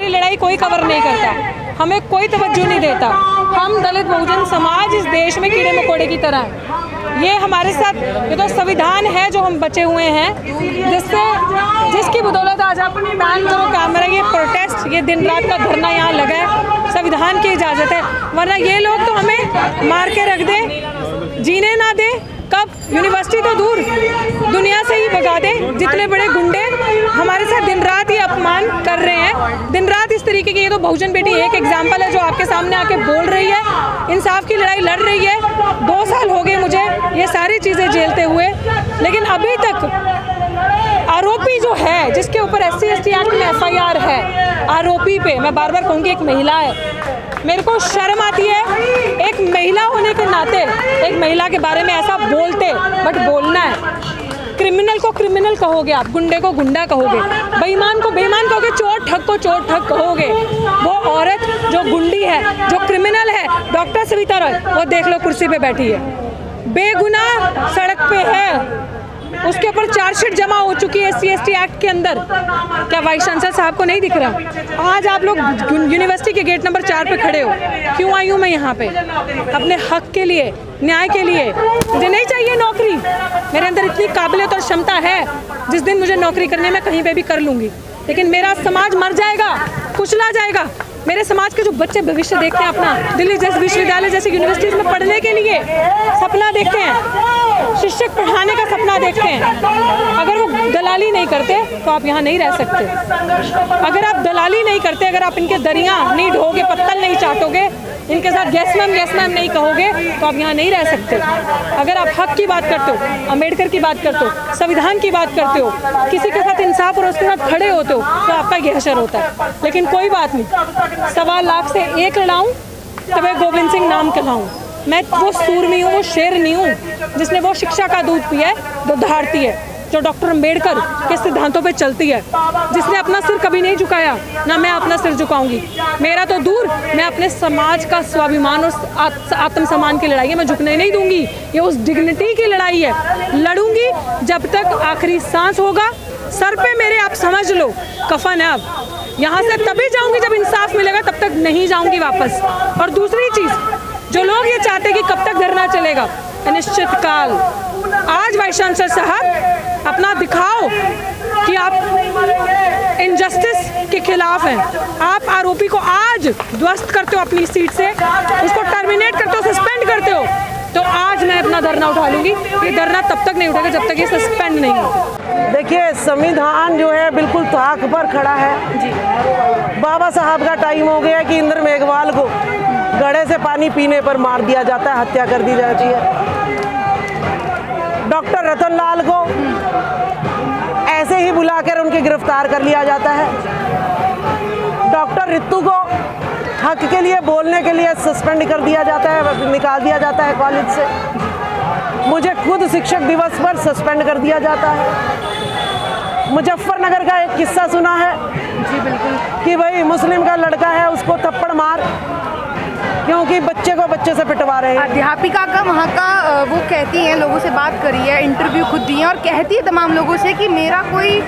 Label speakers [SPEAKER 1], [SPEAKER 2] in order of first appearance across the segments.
[SPEAKER 1] हमारी लड़ाई कोई कवर नहीं करता, हमें कोई तवज्जो नहीं देता। हम दलित बहुजन समाज इस देश में कीड़े मकोड़े की तरह हैं। ये हमारे साथ, ये तो संविधान है जो हम बचे हुए हैं, जिसकी बदौलत आज आप बैन करो कैमरा, ये प्रोटेस्ट, ये दिन रात का धरना यहाँ लगा है, संविधान की इजाज़त है। वरना ये लोग तो हमें मार के रख दे, जीने ना दे, कब यूनिवर्सिटी तो दूर दुनिया से ही भगा दे। जितने बड़े गुंडे हमारे साथ दिन रात ही अपमान कर रहे हैं, दिन रात इस तरीके की। ये तो बहुजन बेटी एक एग्जाम्पल है जो आपके सामने आके बोल रही है, इंसाफ की लड़ाई लड़ रही है। 2 साल हो गए मुझे ये सारी चीज़ें झेलते हुए, लेकिन अभी तक आरोपी जो है, जिसके ऊपर SC/ST एक्ट में FIR है, आरोपी पे मैं बार बार कहूँगी एक महिला है। मेरे को शर्म आती है एक महिला होने के नाते एक महिला के बारे में ऐसा बोलते, बट बोलना है। क्रिमिनल को क्रिमिनल कहोगे आप, गुंडे को गुंडा कहोगे, बेईमान को बेईमान कहोगे, चोर ठग को चोर ठग कहोगे। वो औरत जो गुंडी है, जो क्रिमिनल है, डॉक्टर सविता रॉय, वो देख लो कुर्सी पे बैठी है, बेगुनाह सड़क पे है, उसके ऊपर चार्जशीट जमा हो चुकी है SC/ST एक्ट के अंदर। क्या वाइस चांसलर साहब को नहीं दिख रहा? आज आप लोग यूनिवर्सिटी के गेट नंबर 4 पे खड़े हो, क्यों आई हूँ मैं यहाँ पे? अपने हक के लिए, न्याय के लिए। मुझे नहीं चाहिए नौकरी, मेरे अंदर इतनी काबिलियत और क्षमता है, जिस दिन मुझे नौकरी करने में कहीं पे भी कर लूँगी। लेकिन मेरा समाज मर जाएगा, कुचला जाएगा। मेरे समाज के जो बच्चे भविष्य देखते हैं अपना, दिल्ली जैसे विश्वविद्यालय जैसे यूनिवर्सिटीज़ में पढ़ने के लिए सपना देखते हैं, शिक्षक पढ़ाने का सपना देखते हैं, अगर वो दलाली नहीं करते तो आप यहाँ नहीं रह सकते। अगर आप दलाली नहीं करते, अगर आप इनके दरिया नहीं ढोगे, पत्तल नहीं चाटोगे, इनके साथ यस मैम नहीं कहोगे, तो आप यहाँ नहीं रह सकते। अगर आप हक की बात करते हो, अम्बेडकर की बात करते हो, संविधान की बात करते हो, किसी के साथ इंसाफ और उसके साथ खड़े होते हो, तो आपका ये हशर होता है। लेकिन कोई बात नहीं, 1.25 लाख से 1 लड़ाऊँ तब गोविंद सिंह नाम कहलाऊँ। मैं वो सूरनी हूँ, वो शेर नहीं हूँ जिसने वो शिक्षा का दूध पिया है जो दहाड़ती है, जो डॉक्टर अम्बेडकर के सिद्धांतों पे चलती है, जिसने अपना सिर कभी नहीं झुकाया, ना मैं अपना सिर झुकाऊंगी। मेरा तो दूर, मैं अपने समाज का स्वाभिमान और आत्मसम्मान की लड़ाई है, मैं झुकने नहीं दूंगी। ये उस डिग्निटी की लड़ाई है, लड़ूंगी जब तक आखिरी सांस होगा। सर पे मेरे आप समझ लो कफन है, अब यहाँ से तभी जाऊंगी जब इंसाफ मिलेगा, तब तक नहीं जाऊंगी वापस। और दूसरी चीज़, जो लोग ये चाहते कि कब तक धरना चलेगा, अनिश्चित काल। आज वाइस चांसलर साहब अपना दिखाओ कि आप इनजस्टिस के खिलाफ हैं। आप आरोपी को आज ध्वस्त करते हो अपनी सीट से, उसको टर्मिनेट करते हो, सस्पेंड करते हो, तो आज मैं अपना धरना उठा लूँगी। ये धरना तब तक नहीं उठेगा जब तक ये सस्पेंड नहीं हो।
[SPEAKER 2] देखिए, संविधान जो है बिल्कुल ताक पर खड़ा है जी। बाबा साहब का टाइम हो गया कि इंद्र मेघवाल को घड़े से पानी पीने पर मार दिया जाता है, हत्या कर दी जाती है। डॉक्टर रतन लाल को ऐसे ही बुलाकर उनके गिरफ्तार कर लिया जाता है। डॉक्टर रितु को हक के लिए बोलने के लिए सस्पेंड कर दिया जाता है, निकाल दिया जाता है कॉलेज से। मुझे खुद शिक्षक दिवस पर सस्पेंड कर दिया जाता है। मुजफ्फरनगर का एक किस्सा सुना है जी, बिल्कुल, कि भाई मुस्लिम का लड़का है, उसको थप्पड़ मार, क्योंकि बच्चे को बच्चे से पिटवा रहे हैं।
[SPEAKER 3] अध्यापिका का वहाँ का वो कहती हैं, लोगों से बात करी है, इंटरव्यू खुद दी है, और कहती है तमाम लोगों से कि मेरा कोई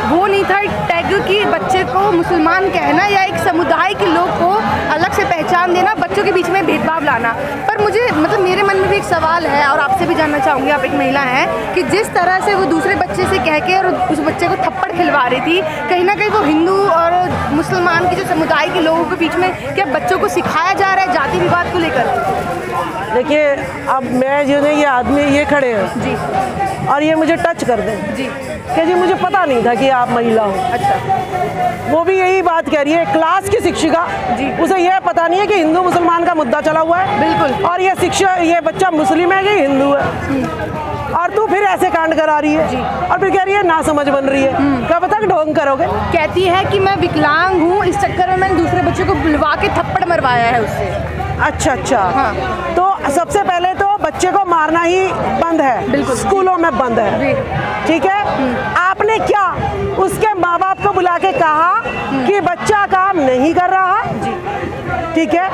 [SPEAKER 3] वो नहीं था टैग कि बच्चे को मुसलमान कहना या एक समुदाय के लोग को अलग से पहचान देना, बच्चों के बीच में भेदभाव लाना। पर मुझे मतलब मेरे मन में भी एक सवाल है और आपसे भी जानना चाहूँगी, आप एक महिला हैं, कि जिस तरह से वो दूसरे बच्चे से कह के और उस बच्चे को थप्पड़ खिलवा रही थी, कहीं ना कहीं वो हिंदू और मुसलमान के जो समुदाय के लोगों के बीच में क्या बच्चों को सिखाया जा रहा है जाति विवाद को लेकर?
[SPEAKER 2] देखिए, अब मैं जो है, ये आदमी ये खड़े हैं
[SPEAKER 3] जी,
[SPEAKER 2] और ये मुझे टच कर दें
[SPEAKER 3] जी
[SPEAKER 2] कि जी मुझे पता नहीं था कि आप महिला हो।
[SPEAKER 3] अच्छा,
[SPEAKER 2] वो भी यही बात कह रही है, क्लास की शिक्षिका जी, उसे यह पता नहीं है कि हिंदू मुसलमान का मुद्दा चला हुआ है। बिल्कुल। और ये बच्चा मुस्लिम है कि हिंदू है, और तू फिर ऐसे कांड करा रही है जी। और फिर कह रही है ना समझ बन रही है, कब तक ढोंग करोगे?
[SPEAKER 3] कहती है कि मैं विकलांग हूँ, इस चक्कर में मैंने दूसरे बच्चे को बुलवा के थप्पड़ मरवाया है उससे।
[SPEAKER 2] अच्छा,
[SPEAKER 3] हाँ।
[SPEAKER 2] तो सबसे पहले तो बच्चे को मारना ही बंद है, बिल्कुल, स्कूलों में बंद है, ठीक है। आपने क्या उसके माँ बाप को बुला के कहा कि बच्चा काम नहीं कर रहा, ठीक है?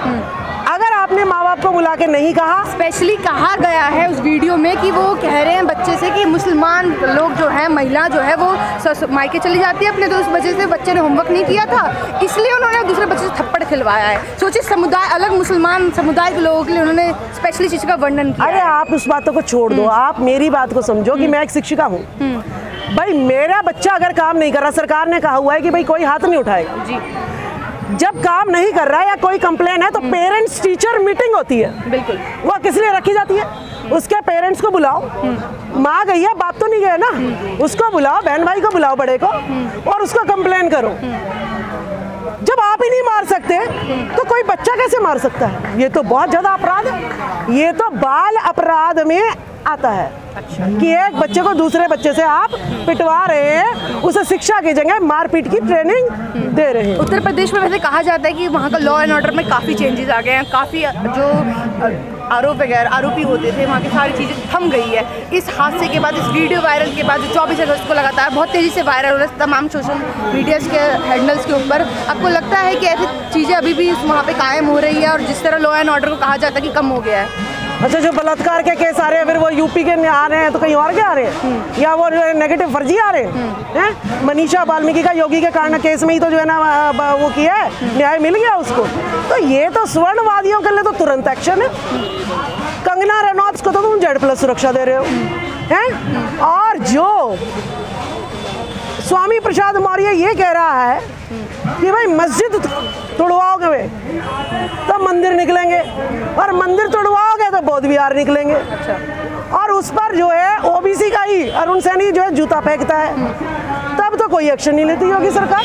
[SPEAKER 2] अगर आपने माँ बाप को बुला के नहीं कहा।
[SPEAKER 3] स्पेशली कहा गया है उस वीडियो में कि वो कह रहे हैं बच्चे से कि मुसलमान लोग जो है, महिला जो है वो मायके चली जाती है अपने, तो उस वजह से बच्चे ने होमवर्क नहीं किया था, इसलिए उन्होंने दूसरे बच्चे से थप्पड़ खिलवाया है। सोचिए, समुदाय, अलग मुसलमान समुदाय के लोगों के लिए उन्होंने स्पेशली चीज़ का वर्णन किया।
[SPEAKER 2] अरे आप उस बातों को छोड़ दो, आप मेरी बात को समझो कि मैं एक शिक्षिका हूँ। भाई मेरा बच्चा अगर काम नहीं कर रहा, सरकार ने कहा हुआ है कि भाई कोई हाथ नहीं उठाएगा जी। जब काम नहीं कर रहा है या कोई कंप्लेन है तो पेरेंट्स टीचर मीटिंग होती है।
[SPEAKER 3] बिल्कुल।
[SPEAKER 2] वो किस लिए रखी जाती है? उसके पेरेंट्स को बुलाओ, माँ गई है, बाप तो नहीं गए ना, उसको बुलाओ, बहन भाई को बुलाओ, बड़े को, और उसको कंप्लेन करो। जब आप ही नहीं मार सकते तो कोई बच्चा कैसे मार सकता है? ये तो बहुत ज्यादा अपराध है, ये तो बाल अपराध में आता है। अच्छा। कि एक बच्चे को दूसरे बच्चे से आप पिटवा रहे हैं, उसे शिक्षा की जगह मारपीट की ट्रेनिंग दे रहे हैं।
[SPEAKER 3] उत्तर प्रदेश में वैसे कहा जाता है कि वहाँ का लॉ एंड ऑर्डर में काफ़ी चेंजेस आ गए हैं, काफ़ी जो आरोपी होते थे वहाँ की सारी चीज़ें थम गई है। इस हादसे के बाद, इस वीडियो वायरल के बाद, जो 24 अगस्त को लगातार बहुत तेज़ी से वायरल हो रहा है तमाम सोशल मीडियाज़ के हैंडल्स के ऊपर, आपको लगता है कि ऐसी चीज़ें अभी भी वहाँ पे कायम हो रही है और जिस तरह लॉ एंड ऑर्डर को कहा जाता है कि कम हो गया है?
[SPEAKER 2] अच्छा, जो बलात्कार के केस आ रहे हैं फिर वो यूपी के आ रहे हैं तो कहीं और के आ रहे हैं, या वो नेगेटिव फर्जी आ रहे हैं? मनीषा वाल्मीकि का योगी के कारण केस में ही तो जो है ना वो किया है, न्याय मिल गया उसको। तो ये तो स्वर्णवादियों के लिए तो तुरंत एक्शन है। कंगना रनौत को तो तुम Z+ सुरक्षा दे रहे हो हैं, और जो स्वामी प्रसाद मौर्य ये कह रहा है कि भाई मस्जिद तोड़वाओगे वे तो मंदिर निकलेंगे, और मंदिर तोड़वाओगे तो बौद्ध विहार निकलेंगे। अच्छा। और उस पर जो है ओबीसी का ही अरुण सैनी जो है जूता फेंकता है, तब तो कोई एक्शन नहीं लेती होगी सरकार।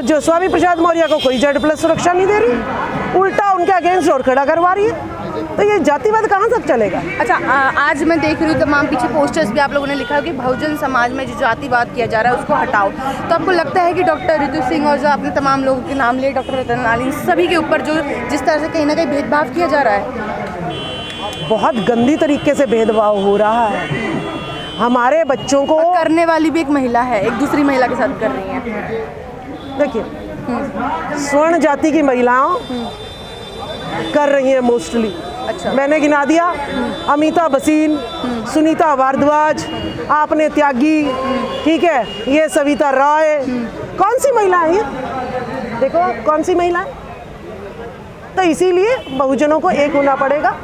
[SPEAKER 2] जो स्वामी प्रसाद मौर्य को कोई Z+ सुरक्षा नहीं दे रही, उल्टा उनके अगेंस्ट और खड़ा करवा रही है। तो ये जातिवाद कहाँ तक चलेगा? अच्छा,
[SPEAKER 3] आज मैं देख रही हूँ तमाम पीछे पोस्टर्स भी आप लोगों ने लिखा है कि बहुजन समाज में जो जातिवाद किया जा रहा है उसको हटाओ। तो आपको लगता है कि डॉक्टर ऋतु सिंह और जो आपने तमाम लोगों के नाम लिए, डॉक्टर रतन लाल, इन सभी के ऊपर जो जिस तरह से कहीं ना कहीं भेदभाव किया जा रहा है,
[SPEAKER 2] बहुत गंदी तरीके से भेदभाव हो रहा है। हमारे बच्चों को
[SPEAKER 3] करने वाली भी एक महिला है, एक दूसरी महिला के साथ कर रही है।
[SPEAKER 2] देखिए, स्वर्ण जाति की महिलाओं कर रही हैं मोस्टली।
[SPEAKER 3] अच्छा। मैंने
[SPEAKER 2] गिना दिया, अमिता बसीन, सुनीता भारद्वाज, आपने त्यागी, ठीक है, ये सविता रॉय, कौन सी महिला है ये? देखो कौन सी महिला है। तो इसीलिए बहुजनों को एक होना पड़ेगा,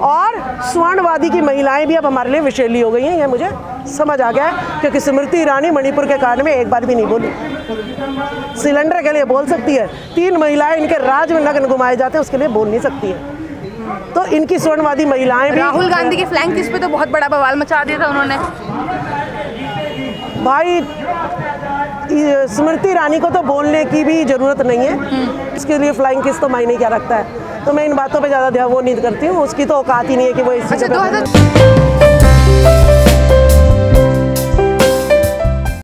[SPEAKER 2] और स्वर्णवादी की महिलाएं भी अब हमारे लिए विषैली हो गई हैं, ये मुझे समझ आ गया है, क्योंकि स्मृति ईरानी मणिपुर के कांड में एक बार भी नहीं बोली। सिलेंडर के लिए बोल सकती है, 3 महिलाएं इनके राज में नग्न घुमाए जाते हैं, उसके लिए बोल नहीं सकती है। तो इनकी स्वर्णवादी महिलाएं भी।
[SPEAKER 3] राहुल गांधी के फ्लैंक किस पे तो बहुत बड़ा बवाल मचा दिया था उन्होंने।
[SPEAKER 2] भाई स्मृति ईरानी को तो बोलने की भी जरूरत नहीं है, इसके लिए फ्लाइंग किस तो मायने क्या रखता है। तो मैं इन बातों पे ज़्यादा ध्यान वो नहीं करती हूँ, उसकी तो औकात ही नहीं है कि वो इस चीज़।